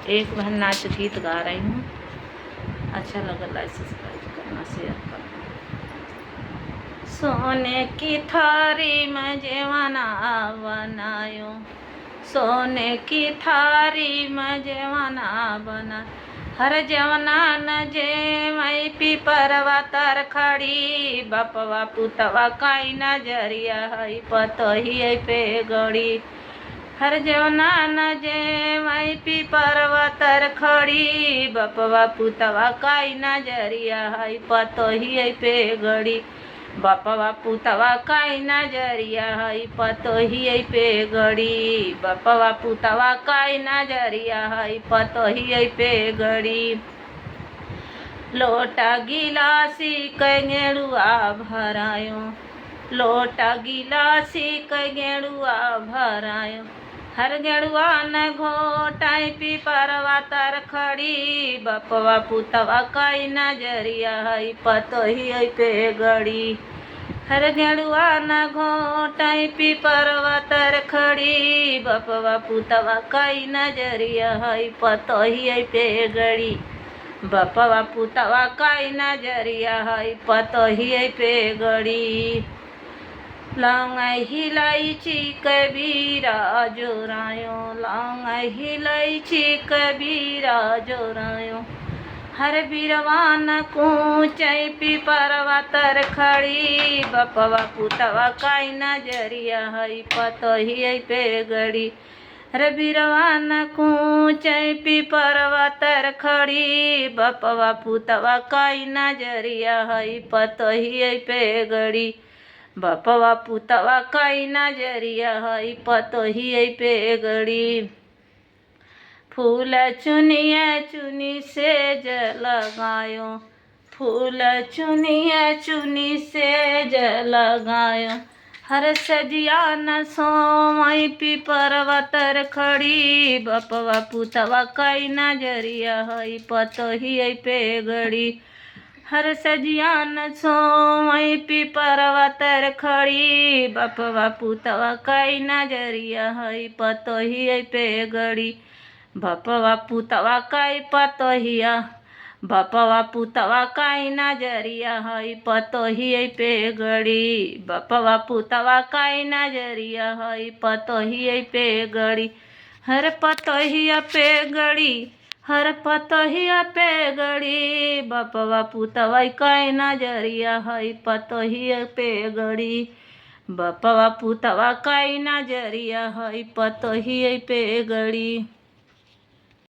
एक बहन नाच गीत गा रही हूँ। अच्छा लगा लाइक सब्सक्राइब करना, शेयर करना। सोने की थारी में जेवना बनायो, सोने की थारी में जेवना बना, हर जेवना न जेवई पीपरवा तर खड़ी, बापवा पुतवा काई नजरिया है पतही पे गड़ी, हर जेवना न जेवई पीपरवा तर खड़ी, बापवा पुतवा काई नजरिया है पतही पे गड़ी, बापवा पुतवा काई नजरिया है पतही पे गड़ी, बापवा पुतवा काई नजरिया है पतही पे गड़ी। लोटा गिलासी गेड़ुआ भरायो, लोटा गिलासी गेड़ुआ भरायो, हर गेड़ुआ न घोटाई पीपरवा तर खड़ी, बापवा पुतवा काई नजरिया है पतही पे गड़ी, हर गेड़ुआ न घोटाई पीपरवा तर खड़ी, बापवा पुतवा काई नजरिया है पतही पे गड़ी, बापवा पुतवा काई नजरिया है पतही पे गड़ी। लौंग हिलैची कबीरा जोरायो, लौंग हिलैची कबीरा जोरायो, हर बीरवान कूचै पीपरवा तर खड़ी, बापवा पुतवा काई नजरिया है पतही पे गड़ी, हर बीरवान कूचै पीपरवा तर खड़ी, बापवा पुतवा काई नजरिया है पतही पे गड़ी, बापवा पुतवा काई नजरिया है पतही पे गड़ी। फूल चुनिया चुनी से लगायो, फूल चुनिया चुनी से लगायो, हर सजिया न सोमई पीपरवा तर खड़ी, बापवा पुतवा काई नजरिया है पतही पे गड़ी, हर सजिया न सोमई पीपरवा तर खड़ी, बापवा पुतवा काई नजरिया है पतही पे गड़ी, बापवा पुतवा काई पतहिया, बापवा पुतवा काई नजरिया है पतही पे गड़ी, बापवा पुतवा काई नजरिया है पतही पे गड़ी, हर पतहिया पे गड़ी, हर पतहिया पे गड़ी, बापवा पुतवा काई नजरिया है पतही पे गड़ी, बापवा पुतवा काई नजरिया है पतही पे गड़ी।